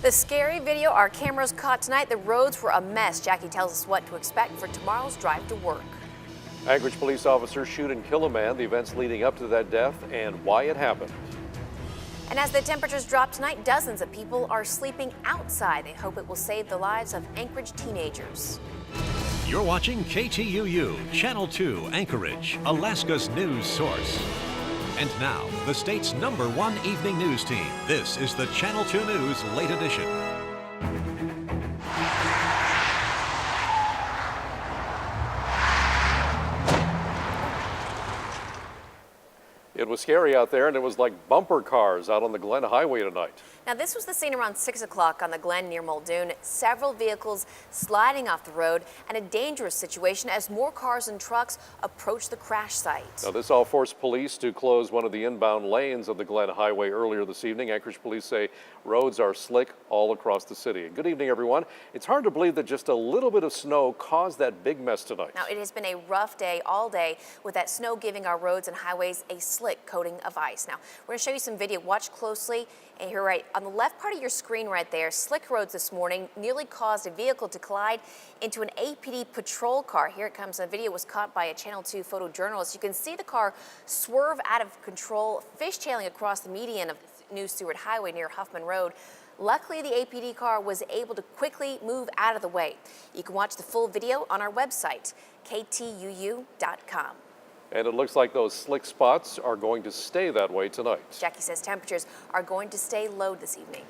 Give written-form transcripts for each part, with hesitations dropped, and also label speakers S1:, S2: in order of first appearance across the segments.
S1: The scary video our cameras caught tonight, the roads were a mess. Jackie tells us what to expect for tomorrow's drive to work.
S2: Anchorage police officers shoot and kill a man, the events leading up to that death, and why it happened.
S1: And as the temperatures drop tonight, dozens of people are sleeping outside. They hope it will save the lives of Anchorage teenagers.
S3: You're watching KTUU, Channel 2, Anchorage, Alaska's news source. And now, the state's #1 evening news team. This is the Channel 2 News Late Edition.
S2: It was scary out there, and it was like bumper cars out on the Glen Highway tonight.
S1: Now, this was the scene around 6 o'clock on the Glen near Muldoon. Several vehicles sliding off the road, and a dangerous situation as more cars and trucks approach the crash site.
S2: Now, this all forced police to close one of the inbound lanes of the Glen Highway earlier this evening. Anchorage police say roads are slick all across the city. Good evening, everyone. It's hard to believe that just a little bit of snow caused that big mess tonight.
S1: Now, it has been a rough day all day, with that snow giving our roads and highways a slick coating of ice. Now, we're going to show you some video. Watch closely. And you're right, on the left part of your screen right there, slick roads this morning nearly caused a vehicle to collide into an APD patrol car. Here it comes. The video was caught by a Channel 2 photojournalist. You can see the car swerve out of control, fishtailing across the median of New Stewart Highway near Huffman Road. Luckily, the APD car was able to quickly move out of the way. You can watch the full video on our website, KTUU.com.
S2: And it looks like those slick spots are going to stay that way tonight.
S1: Jackie says temperatures are going to stay low this evening.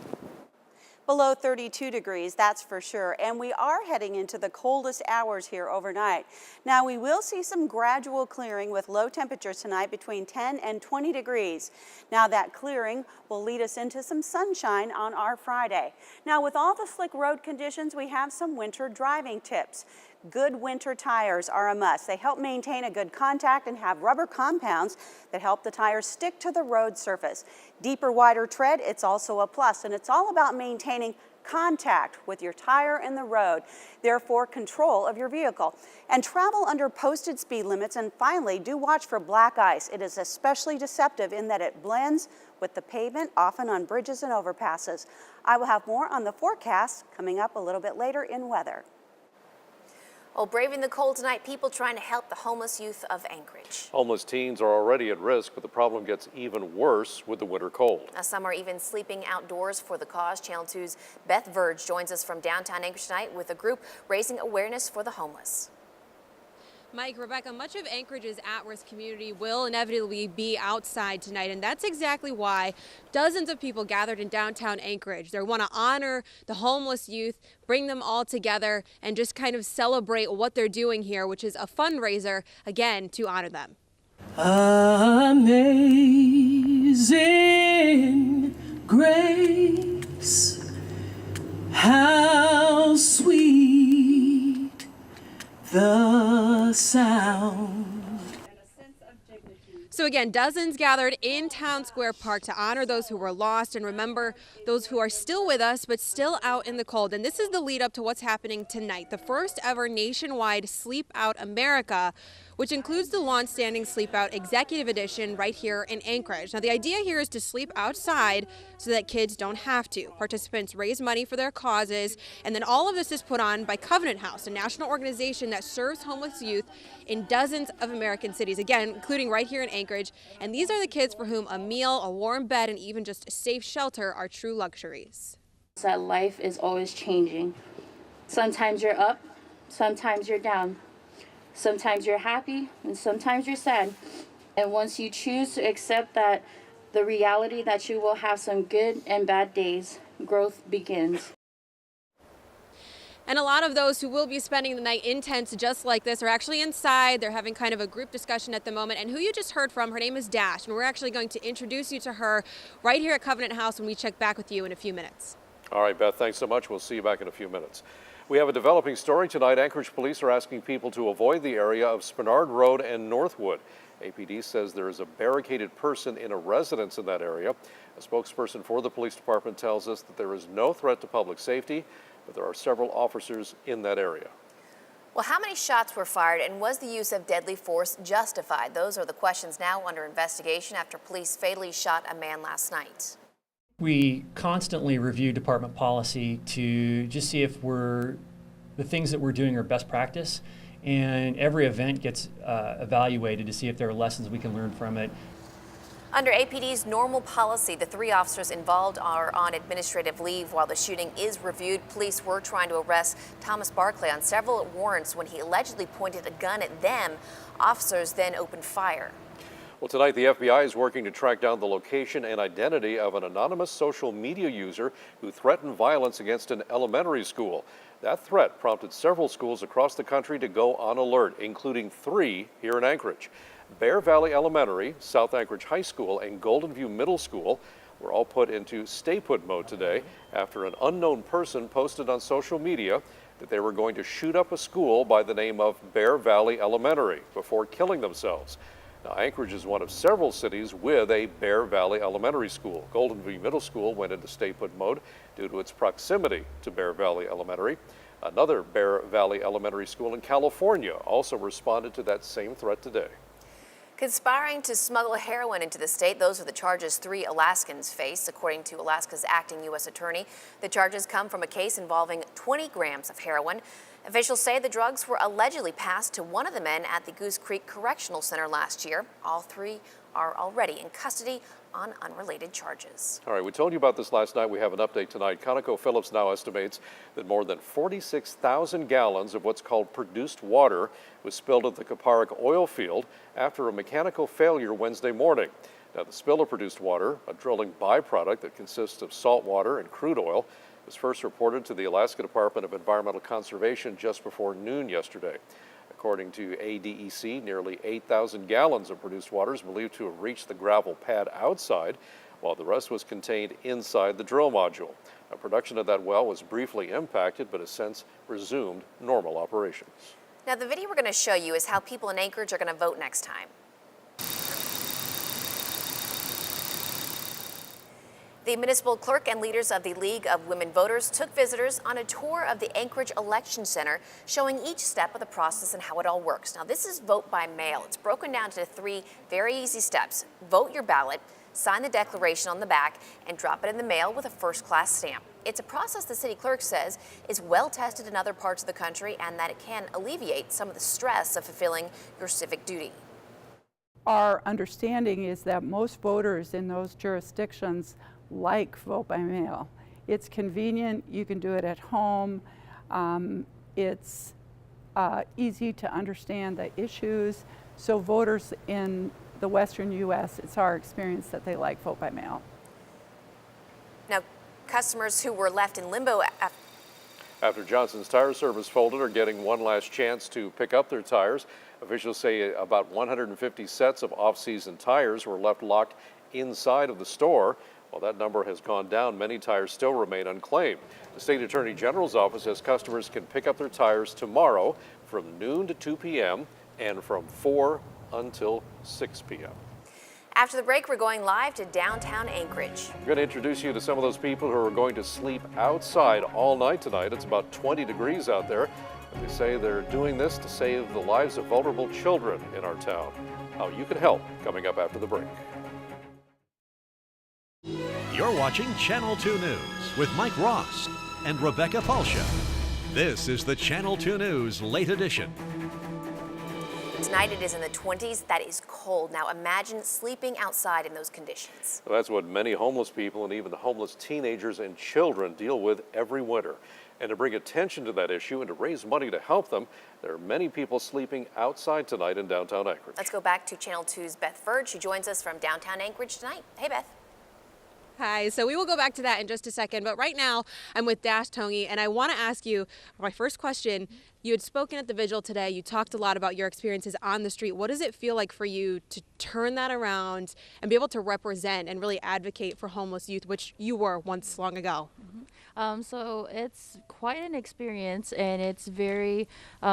S4: Below 32 degrees, that's for sure. And we are heading into the coldest hours here overnight. Now, we will see some gradual clearing with low temperatures tonight between 10 and 20 degrees. Now, that clearing will lead us into some sunshine on our Friday. Now, with all the slick road conditions, we have some winter driving tips. Good winter tires are a must. They help maintain a good contact and have rubber compounds that help the tires stick to the road surface. Deeper, wider tread, it's also a plus, and it's all about maintaining contact with your tire and the road, therefore control of your vehicle. And travel under posted speed limits, and finally, do watch for black ice. It is especially deceptive in that it blends with the pavement, often on bridges and overpasses. I will have more on the forecast coming up a little bit later in weather.
S1: Well, braving the cold tonight, people trying to help the homeless youth of Anchorage.
S2: Homeless teens are already at risk, but the problem gets even worse with the winter cold.
S1: Now, some are even sleeping outdoors for the cause. Channel 2's Beth Verge joins us from downtown Anchorage tonight with a group raising awareness for the homeless.
S5: Mike, Rebecca, much of Anchorage's at-risk community will inevitably be outside tonight, and that's exactly why dozens of people gathered in downtown Anchorage. They want to honor the homeless youth, bring them all together, and just kind of celebrate what they're doing here, which is a fundraiser, again, to honor them.
S6: Amazing grace, how sweet the sound.
S5: So again, dozens gathered in Town Square Park to honor those who were lost and remember those who are still with us but still out in the cold. And this is the lead up to what's happening tonight, the first ever nationwide Sleep Out America, which includes the lawn-standing Sleep Out Executive Edition right here in Anchorage. Now, the idea here is to sleep outside so that kids don't have to. Participants raise money for their causes, and then all of this is put on by Covenant House, a national organization that serves homeless youth in dozens of American cities, again, including right here in Anchorage. And these are the kids for whom a meal, a warm bed, and even just a safe shelter are true luxuries.
S7: That life is always changing. Sometimes you're up, sometimes you're down. Sometimes you're happy and sometimes you're sad. And once you choose to accept that the reality that you will have some good and bad days, growth begins.
S5: And a lot of those who will be spending the night in tents just like this are actually inside. They're having kind of a group discussion at the moment. And who you just heard from, her name is Dash, and we're actually going to introduce you to her right here at Covenant House when we check back with you in a few minutes. All
S2: right, Beth, thanks so much. We'll see you back in a few minutes. We have a developing story tonight. Anchorage police are asking people to avoid the area of Spenard Road and Northwood. APD says there is a barricaded person in a residence in that area. A spokesperson for the police department tells us that there is no threat to public safety, but there are several officers in that area.
S1: Well, how many shots were fired, and was the use of deadly force justified? Those are the questions now under investigation after police fatally shot a man last night.
S8: We constantly review department policy to just see if the things that we're doing are best practice, and every event gets evaluated to see if there are lessons we can learn from it.
S1: Under APD's normal policy, the 3 officers involved are on administrative leave while the shooting is reviewed. Police were trying to arrest Thomas Barclay on several warrants when he allegedly pointed a gun at them. Officers then opened fire.
S2: Well, tonight the FBI is working to track down the location and identity of an anonymous social media user who threatened violence against an elementary school. That threat prompted several schools across the country to go on alert, including 3 here in Anchorage. Bear Valley Elementary, South Anchorage High School, and Golden View Middle School were all put into stay put mode today after an unknown person posted on social media that they were going to shoot up a school by the name of Bear Valley Elementary before killing themselves. Now, Anchorage is one of several cities with a Bear Valley Elementary School. Golden View Middle School went into stay put mode due to its proximity to Bear Valley Elementary. Another Bear Valley Elementary School in California also responded to that same threat today.
S1: Conspiring to smuggle heroin into the state, those are the charges 3 Alaskans face, according to Alaska's acting U.S. attorney. The charges come from a case involving 20 grams of heroin. Officials say the drugs were allegedly passed to one of the men at the Goose Creek Correctional Center last year. All 3 are already in custody on unrelated charges.
S2: All right, we told you about this last night. We have an update tonight. ConocoPhillips now estimates that more than 46,000 gallons of what's called produced water was spilled at the Kapparik oil field after a mechanical failure Wednesday morning. Now, the spill of produced water, a drilling byproduct that consists of salt water and crude oil, was first reported to the Alaska Department of Environmental Conservation just before noon yesterday. According to ADEC, nearly 8,000 gallons of produced water is believed to have reached the gravel pad outside, while the rest was contained inside the drill module. Now, production of that well was briefly impacted, but has since resumed normal operations.
S1: Now, the video we're going to show you is how people in Anchorage are going to vote next time. The municipal clerk and leaders of the League of Women Voters took visitors on a tour of the Anchorage Election Center, showing each step of the process and how it all works. Now, this is vote by mail. It's broken down to 3 very easy steps. Vote your ballot, sign the declaration on the back, and drop it in the mail with a first-class stamp. It's a process the city clerk says is well tested in other parts of the country and that it can alleviate some of the stress of fulfilling your civic duty.
S9: Our understanding is that most voters in those jurisdictions like vote by mail. It's convenient, you can do it at home, it's easy to understand the issues, so voters in the western U.S., it's our experience that they like vote by mail.
S1: Now, customers who were left in limbo
S2: After Johnson's Tire Service folded are getting one last chance to pick up their tires. Officials say about 150 sets of off-season tires were left locked inside of the store. While that number has gone down, many tires still remain unclaimed. The State Attorney General's office says customers can pick up their tires tomorrow from noon to 2 p.m. and from 4 until 6 p.m.
S1: After the break, we're going live to downtown Anchorage.
S2: I'm going to introduce you to some of those people who are going to sleep outside all night tonight. It's about 20 degrees out there. And they say they're doing this to save the lives of vulnerable children in our town. How you can help, coming up after the break.
S3: You're watching Channel 2 News with Mike Ross and Rebecca Palsha. This is the Channel 2 News Late Edition.
S1: Tonight it is in the 20s. That is cold. Now imagine sleeping outside in those conditions.
S2: Well, that's what many homeless people and even the homeless teenagers and children deal with every winter. And to bring attention to that issue and to raise money to help them, there are many people sleeping outside tonight in downtown Anchorage. Let's
S1: go back to Channel 2's Beth Ferd. She joins us from downtown Anchorage tonight. Hey, Beth.
S5: Hi, so we will go back to that in just a second, but right now I'm with Dash Tongi, and I want to ask you my first question. You had spoken at the vigil today. You talked a lot about your experiences on the street. What does it feel like for you to turn that around and be able to represent and really advocate for homeless youth, which you were once long ago?
S10: So it's quite an experience, and it's very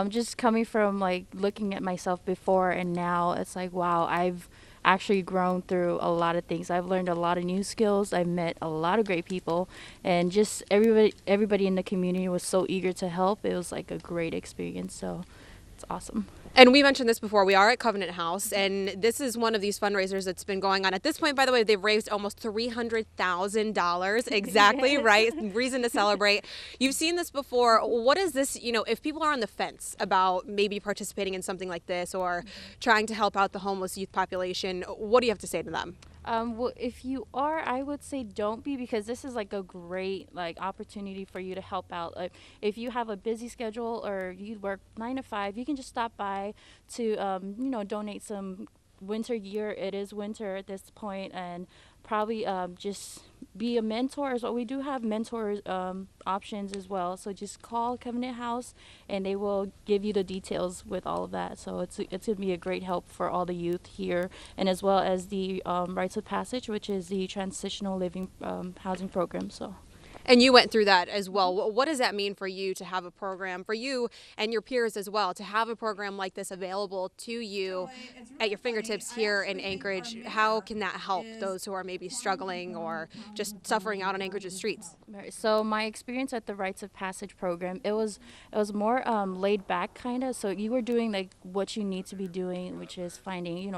S10: just coming from like looking at myself before and now. It's like, wow, I've actually grown through a lot of things. I've learned a lot of new skills. I've met a lot of great people, and just everybody in the community was so eager to help. It was like a great experience, so it's awesome.
S5: And we mentioned this before, we are at Covenant House, and this is one of these fundraisers that's been going on. At this point, by the way, they've raised almost $300,000. Exactly,
S10: Yes.
S5: right? Reason to celebrate. You've seen this before. What is this, if people are on the fence about maybe participating in something like this or trying to help out the homeless youth population, what do you have to say to them?
S10: Well, if you are, I would say don't be, because this is like a great opportunity for you to help out. Like, if you have a busy schedule or you work 9 to 5, you can just stop by to donate some winter gear. It is winter at this point, and probably just be a mentor as well. We do have mentor options as well. So just call Covenant House and they will give you the details with all of that. So it's going to be a great help for all the youth here, and as well as the Rites of Passage, which is the transitional living housing program. So.
S5: And you went through that as well. What does that mean for you to have a program, for you and your peers as well, to have a program like this available to you at your fingertips here in Anchorage? How can that help those who are maybe struggling or just suffering out on Anchorage's streets?
S10: Right. So my experience at the Rites of Passage program, it was more laid back kind of. So you were doing like what you need to be doing, which is finding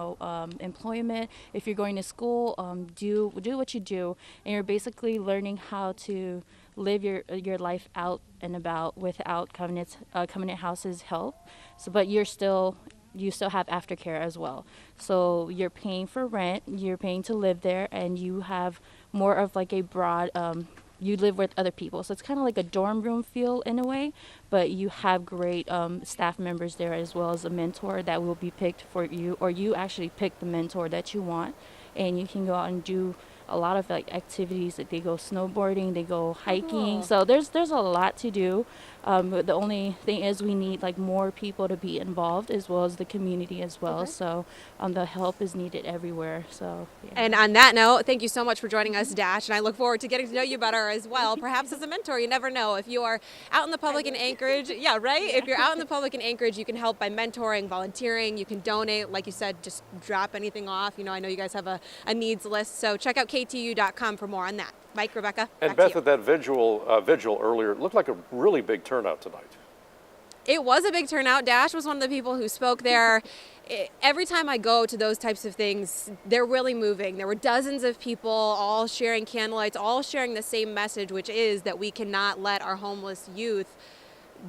S10: employment. If you're going to school, do what you do, and you're basically learning how to live your life out and about without Covenant House's help. So, but you still have aftercare as well. So you're paying for rent, you're paying to live there, and you have more of like a broad. You live with other people, so it's kind of like a dorm room feel in a way, but you have great staff members there, as well as a mentor that will be picked for you, or you actually pick the mentor that you want, and you can go out and do a lot of like activities. Like they go snowboarding, they go hiking. So there's a lot to do. But the only thing is we need like more people to be involved, as well as the community as well. Okay. So the help is needed everywhere. So yeah.
S5: And on that note, thank you so much for joining us, Dash, and I look forward to getting to know you better as well. Perhaps as a mentor, you never know. If you are out in the public in Anchorage, yeah, right? Yeah. If you're out in the public in Anchorage, you can help by mentoring, volunteering, you can donate, like you said, just drop anything off. I know you guys have a needs list, so check out KTUU.com for more on that. Mike, Rebecca,
S2: and Beth, at that vigil earlier, it looked like a really big turnout tonight.
S5: It was a big turnout. Dash was one of the people who spoke there. Every time I go to those types of things, they're really moving. There were dozens of people all sharing candlelights, all sharing the same message, which is that we cannot let our homeless youth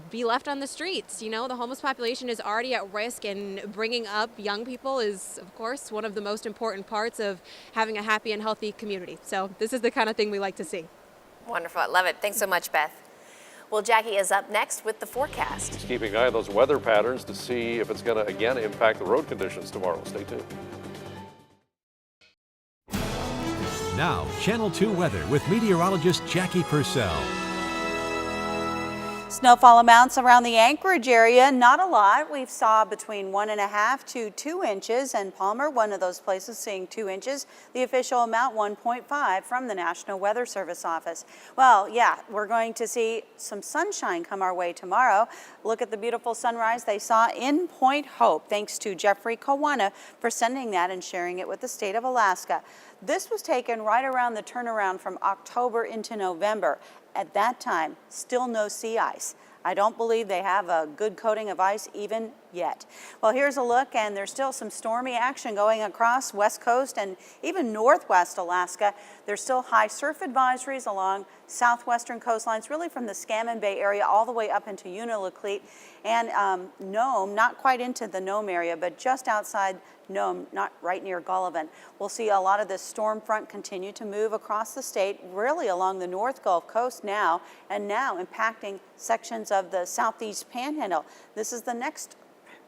S5: be left on the streets. The homeless population is already at risk, and bringing up young people is, of course, one of the most important parts of having a happy and healthy community. So this is the kind of thing we like to see.
S1: Wonderful. I love it. Thanks so much, Beth. Well, Jackie is up next with the forecast.
S2: Just keeping an eye on those weather patterns to see if it's going to again impact the road conditions tomorrow. Stay tuned.
S3: Now, Channel 2 weather with meteorologist Jackie Purcell.
S4: Snowfall amounts around the Anchorage area, not a lot. We saw between 1.5 to 2 inches, and Palmer, one of those places, seeing 2 inches. The official amount 1.5 from the National Weather Service office. Well, yeah, we're going to see some sunshine come our way tomorrow. Look at the beautiful sunrise they saw in Point Hope. Thanks to Jeffrey Kawana for sending that and sharing it with the state of Alaska. This was taken right around the turnaround from October into November. At that time, still no sea ice. I don't believe they have a good coating of ice even yet. Well, here's a look, and there's still some stormy action going across West Coast and even Northwest Alaska. There's still high surf advisories along southwestern coastlines, really from the Scammon Bay area all the way up into Unalakleet and Nome, not quite into the Nome area, but just outside Nome, not right near Gullivan. We'll see a lot of this storm front continue to move across the state, really along the North Gulf Coast now, and now impacting sections of the southeast panhandle. This is the next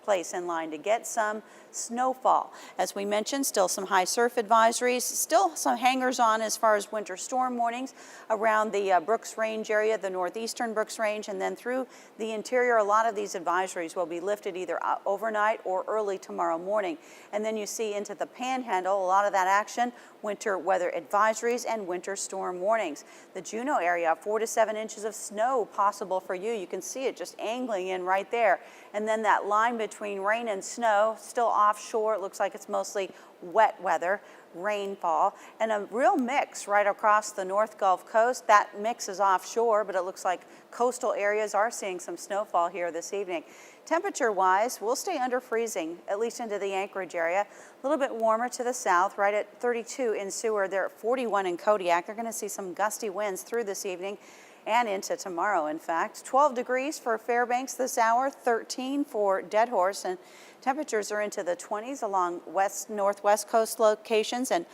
S4: place in line to get some snowfall. As we mentioned, still some high surf advisories, still some hangers on as far as winter storm warnings around the Brooks Range area, the northeastern Brooks Range, and then through the interior. A lot of these advisories will be lifted either overnight or early tomorrow morning. And then you see into the panhandle, a lot of that action, winter weather advisories and winter storm warnings. The Juneau area, 4 to 7 inches of snow possible for you. You can see it just angling in right there. And then that line between rain and snow, still offshore. It looks like it's mostly wet weather. rainfall, and a real mix right across the North Gulf Coast. That mix is offshore, but it looks like coastal areas are seeing some snowfall here this evening. Temperature-wise, we'll stay under freezing, at least into the Anchorage area. A little bit warmer to the south, right at 32 in Seward. They're at 41 in Kodiak. They're going to see some gusty winds through this evening and into tomorrow, in fact. 12 degrees for Fairbanks this hour, 13 for Deadhorse, and temperatures are into the 20s along northwest coast locations and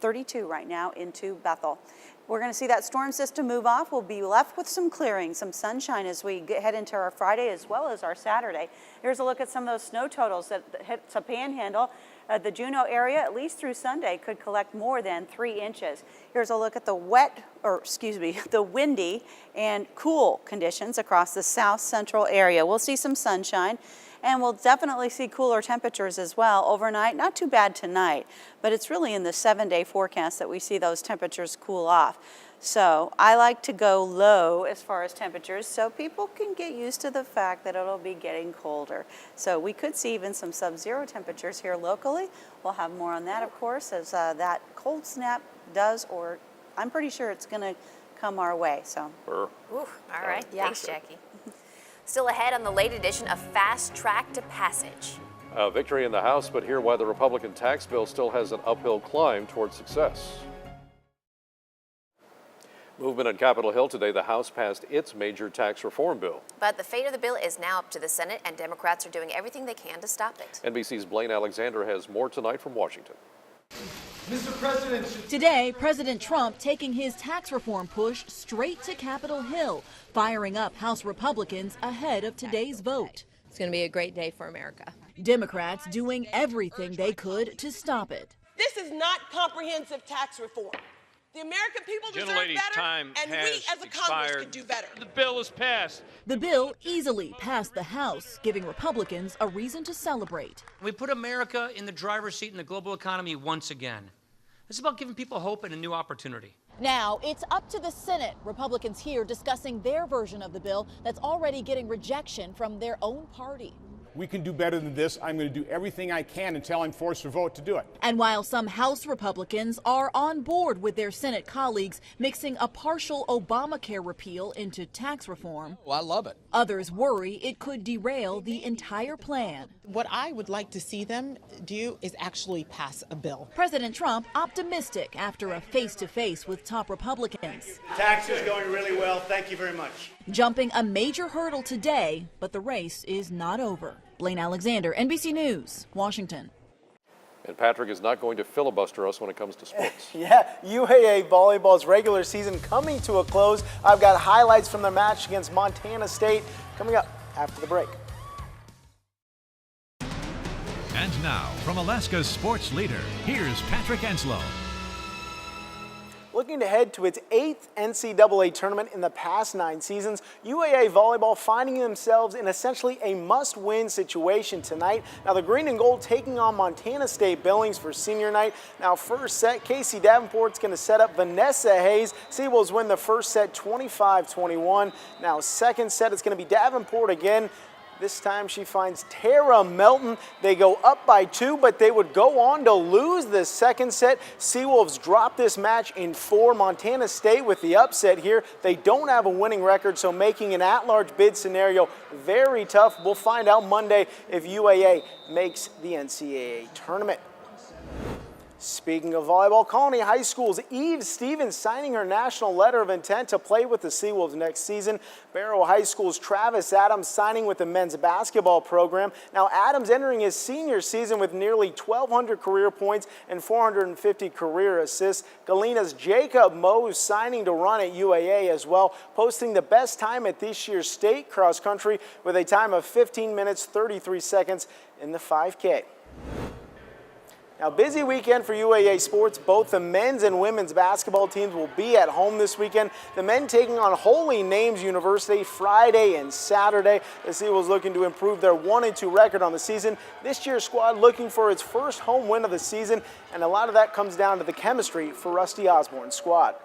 S4: 32 right now into Bethel. We're going to see that storm system move off. We'll be left with some clearing, some sunshine as we head into our Friday as well as our Saturday. Here's a look at some of those snow totals that hit the Panhandle. The Juneau area, at least through Sunday, could collect more than 3 inches. Here's a look at the the windy and cool conditions across the south central area. We'll see some sunshine, and we'll definitely see cooler temperatures as well overnight. Not too bad tonight, but it's really in the 7-day forecast that we see those temperatures cool off. So I like to go low as far as temperatures so people can get used to the fact that it'll be getting colder. So we could see even some sub-zero temperatures here locally. We'll have more on that, of course, as that cold snap does, or I'm pretty sure it's going to come our way. So.
S1: Ooh, all right. Thanks, Jackie. Still ahead on the late edition of Fast Track to Passage.
S2: Victory in the House, but hear why the Republican tax bill still has an uphill climb toward success. Movement on Capitol Hill today, the House passed its major tax reform bill.
S1: But the fate of the bill is now up to the Senate, and Democrats are doing everything they can to stop it.
S2: NBC's Blaine Alexander has more tonight from Washington.
S11: Mr. President. Today, President Trump taking his tax reform push straight to Capitol Hill, firing up House Republicans ahead of today's vote.
S12: It's going to be a great day for America.
S11: Democrats doing everything they could to stop it.
S13: This is not comprehensive tax reform. The American people deserve better, and we as a Congress can do better.
S14: The bill is passed.
S11: The bill easily passed the House, giving Republicans a reason to celebrate.
S14: We put America in the driver's seat in the global economy once again. It's about giving people hope and a new opportunity.
S11: Now it's up to the Senate. Republicans here discussing their version of the bill that's already getting rejection from their own party.
S15: We can do better than this. I'm going to do everything I can until I'm forced to vote to do it.
S11: And while some House Republicans are on board with their Senate colleagues mixing a partial Obamacare repeal into tax reform,
S16: I love it.
S11: Others worry it could derail the entire plan.
S17: What I would like to see them do is actually pass a bill.
S11: President Trump optimistic after a face-to-face with top Republicans.
S18: Tax is going really well. Thank you very much.
S11: Jumping a major hurdle today, but the race is not over. Blaine Alexander, NBC News, Washington.
S2: And Patrick is not going to filibuster us when it comes to sports.
S19: Yeah, UAA volleyball's regular season coming to a close. I've got highlights from their match against Montana State coming up after the break.
S3: And now, from Alaska's sports leader, here's Patrick Enslow.
S19: Looking ahead to its 8th NCAA tournament in the past 9 seasons, UAA volleyball finding themselves in essentially a must-win situation tonight. Now the green and gold taking on Montana State Billings for senior night. Now first set, Casey Davenport's going to set up Vanessa Hayes. Seawolves win the first set 25-21. Now second set, it's going to be Davenport again. This time she finds Tara Melton. They go up by 2, but they would go on to lose the second set. Seawolves drop this match in 4. Montana State with the upset here. They don't have a winning record, so making an at-large bid scenario very tough. We'll find out Monday if UAA makes the NCAA tournament. Speaking of volleyball, Colony High School's Eve Stevens signing her national letter of intent to play with the Seawolves next season. Barrow High School's Travis Adams signing with the men's basketball program. Now Adams entering his senior season with nearly 1,200 career points and 450 career assists. Galena's Jacob Mose signing to run at UAA as well, posting the best time at this year's state cross country with a time of 15 minutes 33 seconds in the 5K. Now, busy weekend for UAA sports. Both the men's and women's basketball teams will be at home this weekend. The men taking on Holy Names University Friday and Saturday. The Seawolves looking to improve their 1-2 record on the season. This year's squad looking for its first home win of the season, and a lot of that comes down to the chemistry for Rusty Osborne's squad.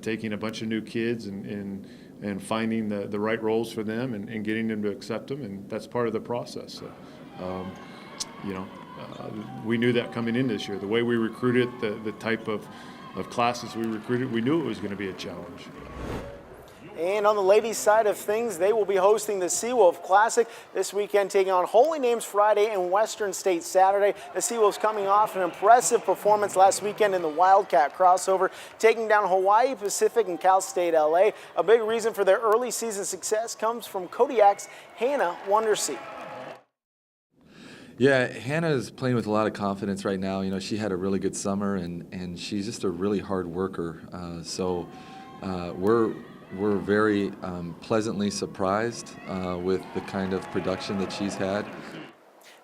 S20: Taking a bunch of new kids and finding the right roles for them and getting them to accept them, and that's part of the process. So, We knew that coming in this year. The way we recruited, the type of classes we recruited, we knew it was going to be a challenge.
S19: And on the ladies' side of things, they will be hosting the Seawolf Classic this weekend, taking on Holy Names Friday and Western State Saturday. The Seawolves coming off an impressive performance last weekend in the Wildcat crossover, taking down Hawaii Pacific and Cal State LA. A big reason for their early season success comes from Kodiak's Hannah Wondersea.
S16: Yeah, Hannah is playing with a lot of confidence right now. You know, she had a really good summer, and she's just a really hard worker. We're very pleasantly surprised with the kind of production that she's had.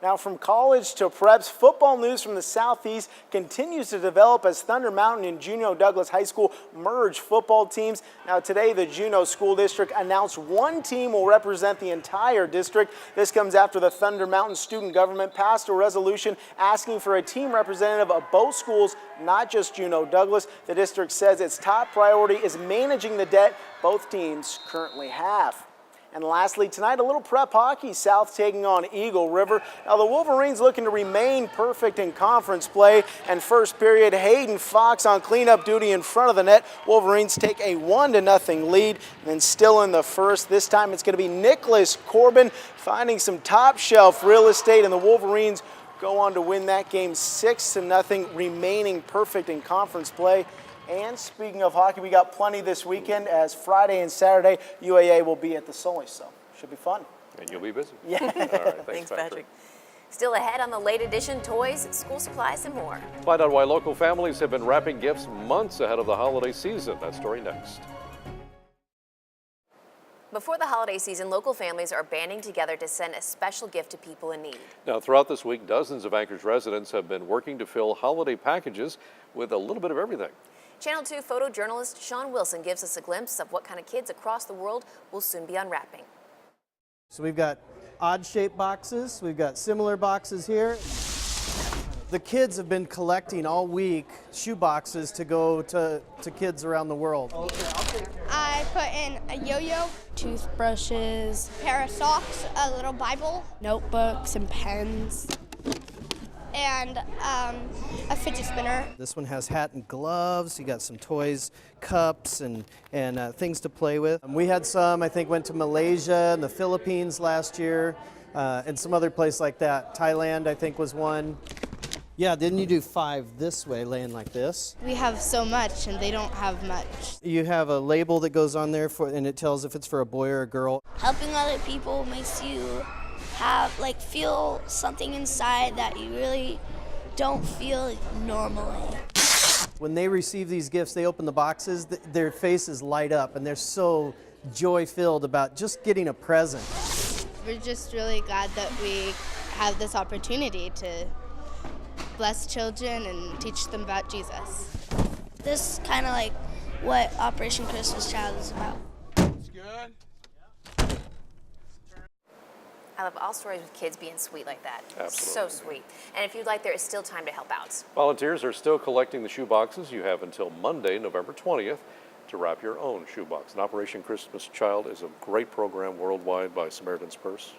S19: Now, from college to preps, football news from the Southeast continues to develop as Thunder Mountain and Juneau Douglas High School merge football teams. Now, today, the Juneau School District announced one team will represent the entire district. This comes after the Thunder Mountain student government passed a resolution asking for a team representative of both schools, not just Juneau Douglas. The district says its top priority is managing the debt both teams currently have. And lastly, tonight, a little prep hockey. South taking on Eagle River. Now, the Wolverines looking to remain perfect in conference play. And first period, Hayden Fox on cleanup duty in front of the net. Wolverines take a 1-0 lead. And then still in the first, this time it's going to be Nicholas Corbin finding some top shelf real estate. And the Wolverines go on to win that game 6-0, remaining perfect in conference play. And speaking of hockey, we got plenty this weekend as Friday and Saturday UAA will be at the Sully, so should be fun.
S2: And you'll be busy.
S19: Yeah.
S2: All right,
S1: Thanks, Patrick. Still ahead on the late edition, toys, school supplies, and more.
S2: Find out why local families have been wrapping gifts months ahead of the holiday season. That story next.
S1: Before the holiday season, local families are banding together to send a special gift to people in need.
S2: Now, throughout this week, dozens of Anchorage residents have been working to fill holiday packages with a little bit of everything.
S1: Channel 2 photojournalist Sean Wilson gives us a glimpse of what kind of kids across the world will soon be unwrapping.
S21: So we've got odd-shaped boxes, we've got similar boxes here. The kids have been collecting all week shoe boxes to go to kids around the world.
S22: I put in a yo-yo, toothbrushes, pair of socks, a little Bible, notebooks and pens, and a fidget spinner.
S21: This one has hat and gloves. You got some toys, cups, and things to play with. We had some, I think, went to Malaysia and the Philippines last year, and some other place like that. Thailand, I think, was one. Yeah, didn't you do 5 this way, laying like this?
S22: We have so much, and they don't have much.
S21: You have a label that goes on there, and it tells if it's for a boy or a girl.
S22: Helping other people makes you feel something inside that you really don't feel normally.
S21: When they receive these gifts, they open the boxes, their faces light up, and they're so joy-filled about just getting a present.
S22: We're just really glad that we have this opportunity to bless children and teach them about Jesus. This is kind of like what Operation Christmas Child is about.
S2: That's good.
S1: I love all stories with kids being sweet like that.
S2: Absolutely.
S1: So sweet. And if you'd like, there is still time to help out.
S2: Volunteers are still collecting the shoe boxes. You have until Monday, November 20th, to wrap your own shoebox. And Operation Christmas Child is a great program worldwide by Samaritan's Purse.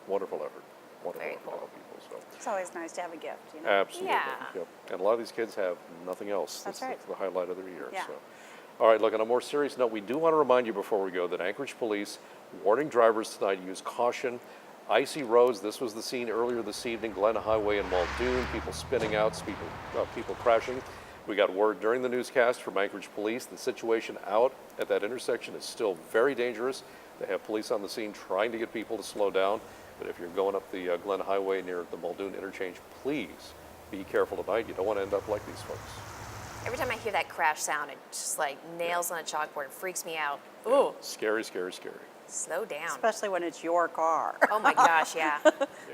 S2: Wonderful effort. Wonderful effort by all people. So.
S4: It's always nice to have a gift, you know?
S2: Absolutely.
S4: Yeah.
S2: Yep. And a lot of these kids have nothing else.
S4: That's right.
S2: That's the highlight of their year.
S4: Yeah.
S2: So. All right, look, on a more serious note, we do want to remind you before we go that Anchorage Police warning drivers tonight, use caution. Icy roads, this was the scene earlier this evening, Glen Highway and Muldoon, people spinning out, people crashing. We got word during the newscast from Anchorage Police, the situation out at that intersection is still very dangerous. They have police on the scene trying to get people to slow down, but if you're going up the Glen Highway near the Muldoon interchange, please be careful tonight. You don't want to end up like these folks.
S1: Every time I hear that crash sound, it's just like nails on a chalkboard. It freaks me out. Ooh.
S2: Scary, scary, scary.
S1: Slow down.
S4: Especially when it's your car.
S1: Oh my gosh, yeah.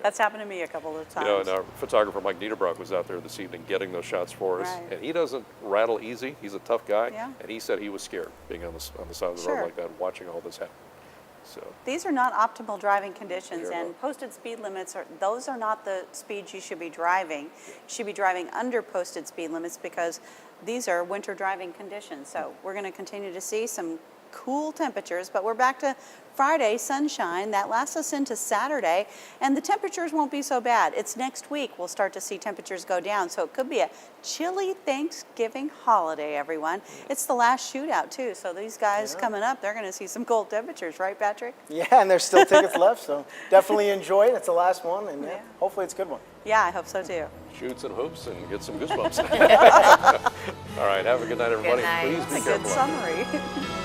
S4: That's happened to me a couple of times.
S2: You know, and our photographer Mike Niederbrock was out there this evening getting those shots for us,
S4: Right.
S2: and he doesn't rattle easy. He's a tough guy,
S4: Yeah.
S2: and he said he was scared being on the side of the
S4: Sure.
S2: road like that, watching all this happen. So
S4: These are not optimal driving conditions,
S2: They're
S4: and
S2: not.
S4: posted speed limits those are not the speeds you should be driving. You should be driving under posted speed limits because these are winter driving conditions. So we're going to continue to see some cool temperatures, but we're back to Friday, sunshine. That lasts us into Saturday, and the temperatures won't be so bad. It's next week we'll start to see temperatures go down, so it could be a chilly Thanksgiving holiday, everyone. It's the last shootout, too, so these guys coming up, they're going to see some cold temperatures, right, Patrick?
S19: Yeah, and there's still tickets left, so definitely enjoy it. It's the last one, and hopefully it's a good one.
S4: Yeah, I hope so, too.
S2: Shoots and hoops and get some goosebumps. All right, have a good night, everybody.
S1: Good night.
S2: Please be
S4: That's a
S2: careful.
S4: good summary.